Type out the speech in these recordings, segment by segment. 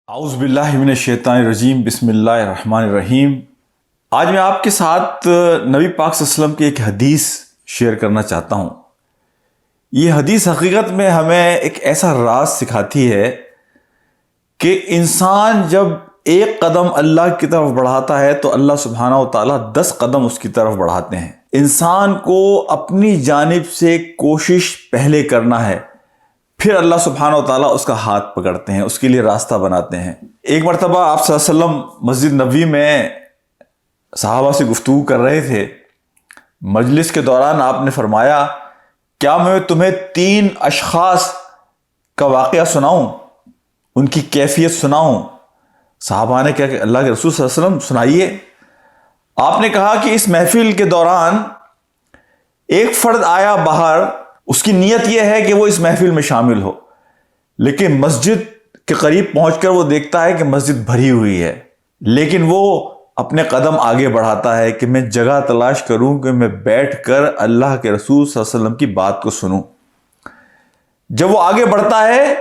اعوذ باللہ من الشیطان الرجیم بسم اللہ الرحمن الرحیم۔ آج میں آپ کے ساتھ نبی پاک صلی اللہ علیہ وسلم کی ایک حدیث شیئر کرنا چاہتا ہوں۔ یہ حدیث حقیقت میں ہمیں ایک ایسا راز سکھاتی ہے کہ انسان جب ایک قدم اللہ کی طرف بڑھاتا ہے تو اللہ سبحانہ و تعالیٰ 10 قدم اس کی طرف بڑھاتے ہیں۔ انسان کو اپنی جانب سے کوشش پہلے کرنا ہے، پھر اللہ سبحانہ و تعالیٰ اس کا ہاتھ پکڑتے ہیں، اس کے لیے راستہ بناتے ہیں۔ ایک مرتبہ آپ صلی اللہ علیہ وسلم مسجد نبوی میں صحابہ سے گفتگو کر رہے تھے۔ مجلس کے دوران آپ نے فرمایا، کیا میں تمہیں 3 اشخاص کا واقعہ سناؤں، ان کی کیفیت سناؤں؟ صحابہ نے کہا کہ اللہ کے رسول صلی اللہ علیہ وسلم سنائیے۔ آپ نے کہا کہ اس محفل کے دوران ایک فرد آیا باہر، اس کی نیت یہ ہے کہ وہ اس محفل میں شامل ہو، لیکن مسجد کے قریب پہنچ کر وہ دیکھتا ہے کہ مسجد بھری ہوئی ہے، لیکن وہ اپنے قدم آگے بڑھاتا ہے کہ میں جگہ تلاش کروں کہ میں بیٹھ کر اللہ کے رسول صلی اللہ علیہ وسلم کی بات کو سنوں۔ جب وہ آگے بڑھتا ہے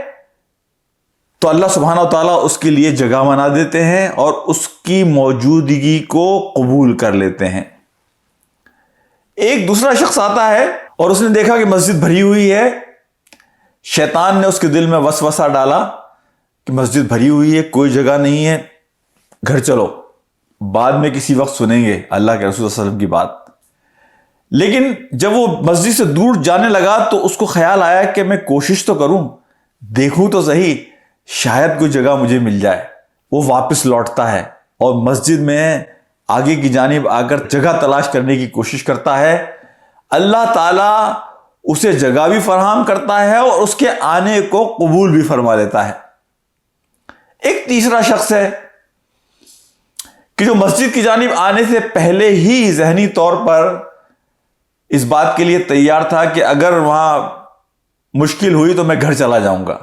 تو اللہ سبحانہ و تعالیٰ اس کے لیے جگہ بنا دیتے ہیں اور اس کی موجودگی کو قبول کر لیتے ہیں۔ ایک دوسرا شخص آتا ہے اور اس نے دیکھا کہ مسجد بھری ہوئی ہے۔ شیطان نے اس کے دل میں وسوسہ ڈالا کہ مسجد بھری ہوئی ہے، کوئی جگہ نہیں ہے، گھر چلو، بعد میں کسی وقت سنیں گے اللہ کے رسول صلی اللہ علیہ وسلم کی بات۔ لیکن جب وہ مسجد سے دور جانے لگا تو اس کو خیال آیا کہ میں کوشش تو کروں، دیکھوں تو صحیح، شاید کوئی جگہ مجھے مل جائے۔ وہ واپس لوٹتا ہے اور مسجد میں آگے کی جانب آ کر جگہ تلاش کرنے کی کوشش کرتا ہے۔ اللہ تعالیٰ اسے جگہ بھی فراہم کرتا ہے اور اس کے آنے کو قبول بھی فرما لیتا ہے۔ ایک تیسرا شخص ہے کہ جو مسجد کی جانب آنے سے پہلے ہی ذہنی طور پر اس بات کے لیے تیار تھا کہ اگر وہاں مشکل ہوئی تو میں گھر چلا جاؤں گا۔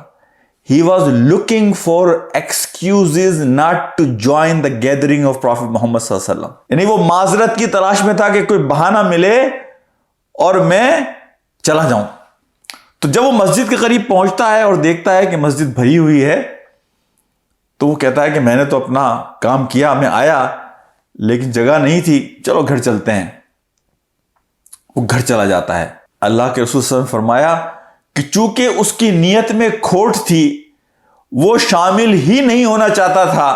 He was looking for excuses not to join the gathering of Prophet Muhammad صلی اللہ علیہ وسلم، یعنی وہ معذرت کی تلاش میں تھا کہ کوئی بہانہ ملے اور میں چلا جاؤں۔ تو جب وہ مسجد کے قریب پہنچتا ہے اور دیکھتا ہے کہ مسجد بھری ہوئی ہے تو وہ کہتا ہے کہ میں نے تو اپنا کام کیا، میں آیا لیکن جگہ نہیں تھی، چلو گھر چلتے ہیں۔ وہ گھر چلا جاتا ہے۔ اللہ کے رسول صلی اللہ علیہ وسلم نے فرمایا کہ چونکہ اس کی نیت میں کھوٹ تھی، وہ شامل ہی نہیں ہونا چاہتا تھا،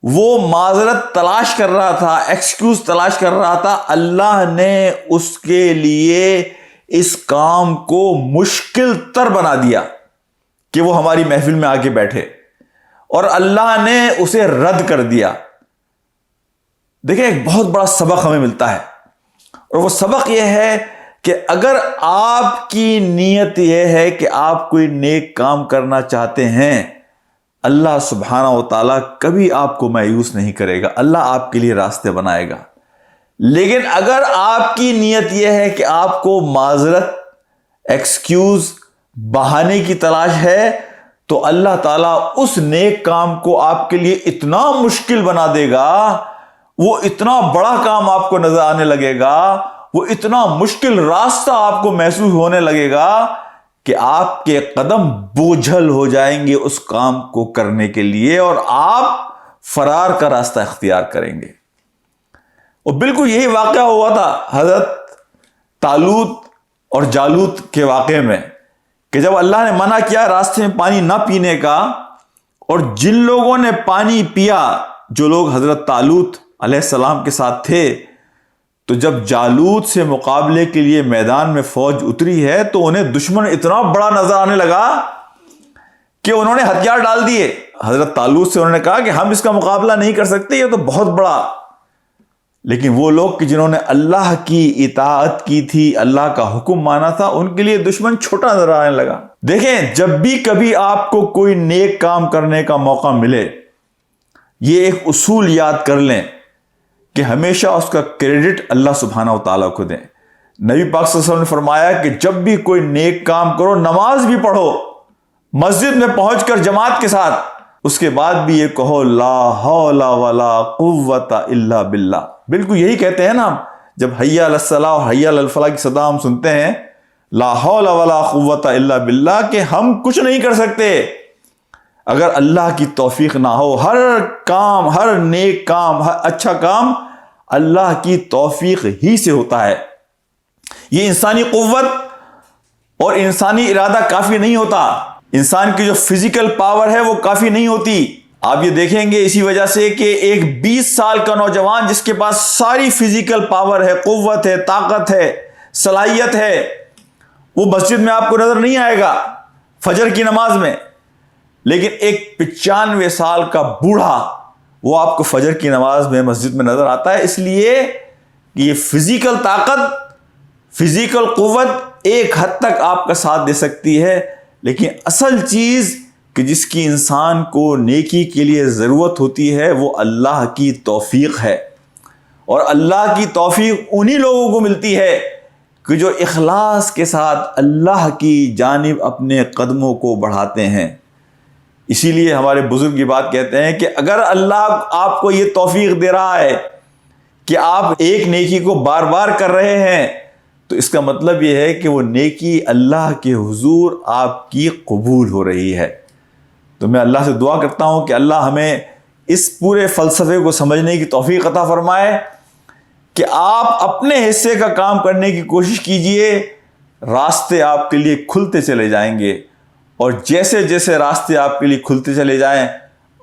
وہ معذرت تلاش کر رہا تھا، ایکسکیوز تلاش کر رہا تھا، اللہ نے اس کے لیے اس کام کو مشکل تر بنا دیا کہ وہ ہماری محفل میں آ کے بیٹھے، اور اللہ نے اسے رد کر دیا۔ دیکھیں، ایک بہت بڑا سبق ہمیں ملتا ہے، اور وہ سبق یہ ہے کہ اگر آپ کی نیت یہ ہے کہ آپ کوئی نیک کام کرنا چاہتے ہیں، اللہ سبحانہ و تعالیٰ کبھی آپ کو مایوس نہیں کرے گا، اللہ آپ کے لیے راستے بنائے گا۔ لیکن اگر آپ کی نیت یہ ہے کہ آپ کو معذرت، ایکسکیوز، بہانے کی تلاش ہے، تو اللہ تعالیٰ اس نیک کام کو آپ کے لیے اتنا مشکل بنا دے گا، وہ اتنا بڑا کام آپ کو نظر آنے لگے گا، وہ اتنا مشکل راستہ آپ کو محسوس ہونے لگے گا کہ آپ کے قدم بوجھل ہو جائیں گے اس کام کو کرنے کے لیے، اور آپ فرار کا راستہ اختیار کریں گے۔ اور بالکل یہی واقعہ ہوا تھا حضرت طالوت اور جالوت کے واقعے میں، کہ جب اللہ نے منع کیا راستے میں پانی نہ پینے کا، اور جن لوگوں نے پانی پیا، جو لوگ حضرت طالوت علیہ السلام کے ساتھ تھے، تو جب جالوت سے مقابلے کے لیے میدان میں فوج اتری ہے تو انہیں دشمن اتنا بڑا نظر آنے لگا کہ انہوں نے ہتھیار ڈال دیے۔ حضرت طالوت سے انہوں نے کہا کہ ہم اس کا مقابلہ نہیں کر سکتے، یہ تو بہت بڑا۔ لیکن وہ لوگ کہ جنہوں نے اللہ کی اطاعت کی تھی، اللہ کا حکم مانا تھا، ان کے لیے دشمن چھوٹا نظر آنے لگا۔ دیکھیں، جب بھی کبھی آپ کو کوئی نیک کام کرنے کا موقع ملے، یہ ایک اصول یاد کر لیں کہ ہمیشہ اس کا کریڈٹ اللہ سبحانہ و تعالیٰ کو دیں۔ نبی پاک صلی اللہ علیہ وسلم نے فرمایا کہ جب بھی کوئی نیک کام کرو، نماز بھی پڑھو، مسجد میں پہنچ کر جماعت کے ساتھ، اس کے بعد بھی یہ کہو لا حول ولا قوت الا باللہ۔ بالکل یہی کہتے ہیں نا ہم، جب حی علی الصلاۃ اور حی علی الفلاح کی صدا ہم سنتے ہیں، لا حول ولا قوت الا باللہ، کہ ہم کچھ نہیں کر سکتے، اگر اللہ کی توفیق نہ ہو، ہر کام، ہر نیک کام، ہر اچھا کام اللہ کی توفیق ہی سے ہوتا ہے۔ یہ انسانی قوت اور انسانی ارادہ کافی نہیں ہوتا، انسان کی جو فزیکل پاور ہے وہ کافی نہیں ہوتی۔ آپ یہ دیکھیں گے اسی وجہ سے کہ ایک 20 سال کا نوجوان جس کے پاس ساری فزیکل پاور ہے، قوت ہے، طاقت ہے، صلاحیت ہے، وہ مسجد میں آپ کو نظر نہیں آئے گا فجر کی نماز میں، لیکن ایک 95 سال کا بوڑھا وہ آپ کو فجر کی نماز میں مسجد میں نظر آتا ہے، اس لیے کہ یہ فزیکل طاقت، فزیکل قوت ایک حد تک آپ کا ساتھ دے سکتی ہے، لیکن اصل چیز کہ جس کی انسان کو نیکی کے لیے ضرورت ہوتی ہے وہ اللہ کی توفیق ہے، اور اللہ کی توفیق انہی لوگوں کو ملتی ہے کہ جو اخلاص کے ساتھ اللہ کی جانب اپنے قدموں کو بڑھاتے ہیں۔ اسی لیے ہمارے بزرگ یہ بات کہتے ہیں کہ اگر اللہ آپ کو یہ توفیق دے رہا ہے کہ آپ ایک نیکی کو بار بار کر رہے ہیں، تو اس کا مطلب یہ ہے کہ وہ نیکی اللہ کے حضور آپ کی قبول ہو رہی ہے۔ تو میں اللہ سے دعا کرتا ہوں کہ اللہ ہمیں اس پورے فلسفے کو سمجھنے کی توفیق عطا فرمائے کہ آپ اپنے حصے کا کام کرنے کی کوشش کیجئے، راستے آپ کے لیے کھلتے چلے جائیں گے، اور جیسے جیسے راستے آپ کے لیے کھلتے چلے جائیں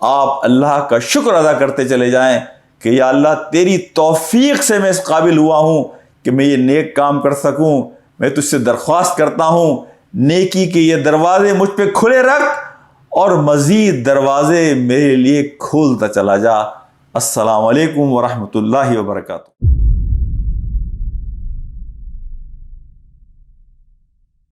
آپ اللہ کا شکر ادا کرتے چلے جائیں کہ یا اللہ تیری توفیق سے میں اس قابل ہوا ہوں کہ میں یہ نیک کام کر سکوں۔ میں تجھ سے درخواست کرتا ہوں نیکی کے یہ دروازے مجھ پہ کھلے رکھ اور مزید دروازے میرے لیے کھولتا چلا جا۔ السلام علیکم ورحمۃ اللہ وبرکاتہ۔